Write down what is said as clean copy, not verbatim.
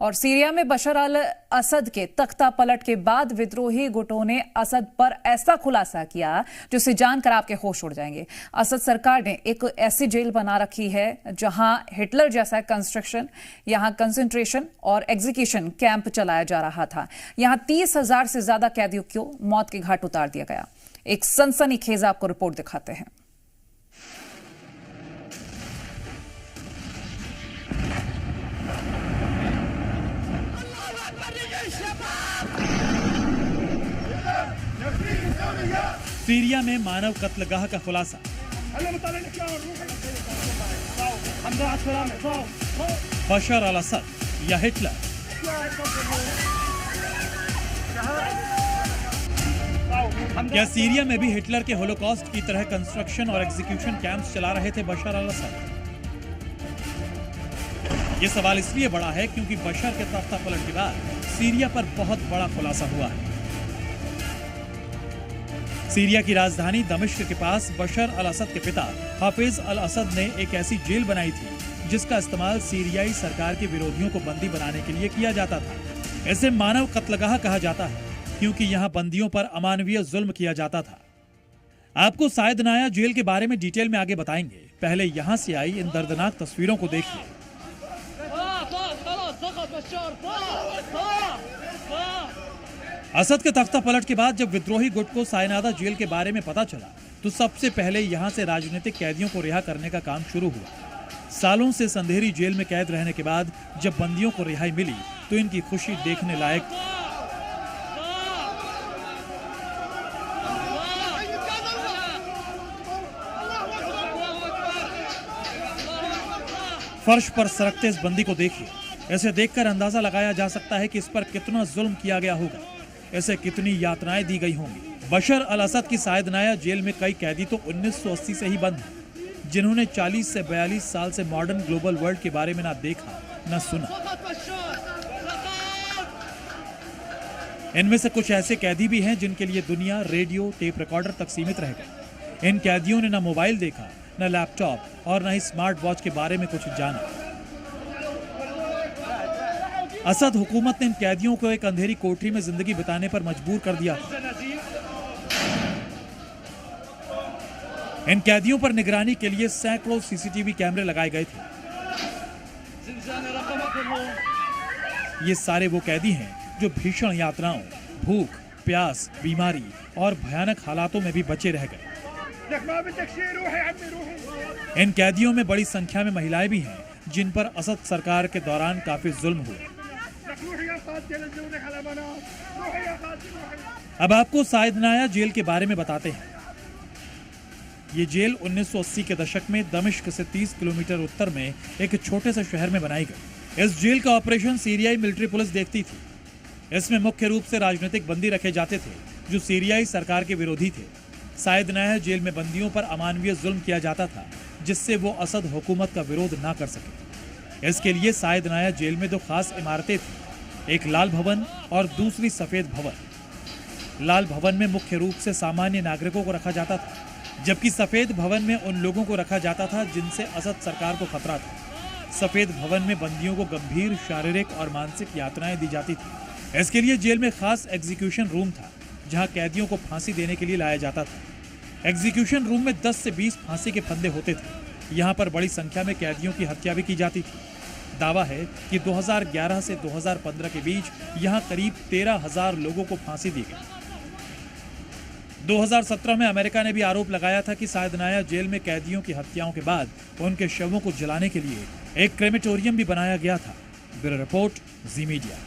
और सीरिया में बशर अल असद के तख्ता पलट के बाद विद्रोही गुटों ने असद पर ऐसा खुलासा किया जिसे जानकर आपके होश उड़ जाएंगे। असद सरकार ने एक ऐसी जेल बना रखी है जहां हिटलर जैसा कंस्ट्रक्शन, यहां कंसंट्रेशन और एग्जीक्यूशन कैंप चलाया जा रहा था। यहां 30,000 से ज्यादा कैदियों को मौत के घाट उतार दिया गया। एक सनसनीखेज आपको रिपोर्ट दिखाते हैं। सीरिया में मानव कत्लगाह का खुलासा। बशर अल असद या हिटलर। क्या सीरिया में भी हिटलर के होलोकॉस्ट की तरह कंस्ट्रक्शन और एग्जीक्यूशन कैंप्स चला रहे थे बशर अल असद? ये सवाल इसलिए बड़ा है क्योंकि बशर के तख्ता पलट के बाद सीरिया पर बहुत बड़ा खुलासा हुआ है। सीरिया की राजधानी दमिश्क के पास बशर अल असद के पिता हाफिज अल असद ने एक ऐसी जेल बनाई थी जिसका इस्तेमाल सीरियाई सरकार के विरोधियों को बंदी बनाने के लिए किया जाता था। इसे मानव कत्लगाह कहा जाता है क्योंकि यहाँ बंदियों पर अमानवीय जुल्म किया जाता था। आपको सायद नाया जेल के बारे में डिटेल में आगे बताएंगे। पहले यहाँ से आई इन दर्दनाक तस्वीरों को देखिए। असद के तख्ता पलट के बाद जब विद्रोही गुट को सायनादा जेल के बारे में पता चला तो सबसे पहले यहां से राजनीतिक कैदियों को रिहा करने का काम शुरू हुआ। सालों से संधेरी जेल में कैद रहने के बाद जब बंदियों को रिहाई मिली तो इनकी खुशी देखने लायक थी। फर्श पर सरकते इस बंदी को देखिए। इसे देखकर अंदाजा लगाया जा सकता है कि इस पर कितना जुल्म किया गया होगा, इसे कितनी यातनाएं दी गई होंगी। बशर अल असद की सायद नाया जेल में कई कैदी तो 1980 से ही बंद हैं, जिन्होंने 40 से 42 साल से मॉडर्न ग्लोबल वर्ल्ड के बारे में ना देखा न सुना। इनमें से कुछ ऐसे कैदी भी हैं जिनके लिए दुनिया रेडियो टेप रिकॉर्डर तक सीमित रह गई। इन कैदियों ने न मोबाइल देखा, न लैपटॉप और न ही स्मार्ट वॉच के बारे में कुछ जाना। असद हुकूमत ने इन कैदियों को एक अंधेरी कोठरी में जिंदगी बिताने पर मजबूर कर दिया। इन कैदियों पर निगरानी के लिए सैकड़ों सीसीटीवी कैमरे लगाए गए थे। ये सारे वो कैदी हैं जो भीषण यातनाओं, भूख, प्यास, बीमारी और भयानक हालातों में भी बचे रह गए। इन कैदियों में बड़ी संख्या में महिलाएं भी हैं जिन पर असद सरकार के दौरान काफी जुल्म हुए। अब आपको सायद नाया जेल के बारे में बताते हैं। ये जेल 1980 के दशक में दमिश्क से 30 किलोमीटर उत्तर में एक छोटे से शहर में बनाई गई। इस जेल का ऑपरेशन सीरियाई मिलिट्री पुलिस देखती थी। इसमें मुख्य रूप से राजनीतिक बंदी रखे जाते थे जो सीरियाई सरकार के विरोधी थे। सायद नाया जेल में बंदियों पर अमानवीय जुल्म किया जाता था जिससे वो असद हुकूमत का विरोध ना कर सके। इसके लिए सायद नाया जेल में दो खास इमारतें थी, एक लाल भवन और दूसरी सफेद भवन। लाल भवन में मुख्य रूप से सामान्य नागरिकों को रखा जाता था, जबकि सफेद भवन में उन लोगों को रखा जाता था जिनसे असद सरकार को खतरा था। सफेद भवन में बंदियों को गंभीर शारीरिक और मानसिक यातनाएं दी जाती थी। इसके लिए जेल में खास एग्जीक्यूशन रूम था जहां कैदियों को फांसी देने के लिए लाया जाता था। एग्जीक्यूशन रूम में 10 से 20 फांसी के फंदे होते थे। यहाँ पर बड़ी संख्या में कैदियों की हत्या भी की जाती थी। दावा है कि 2011 से 2015 के बीच यहाँ करीब 13,000 लोगों को फांसी दी गई। 2017 में अमेरिका ने भी आरोप लगाया था कि सायद नाया जेल में कैदियों की हत्याओं के बाद उनके शवों को जलाने के लिए एक क्रेमेटोरियम भी बनाया गया था। ब्यूरो रिपोर्ट, जी मीडिया।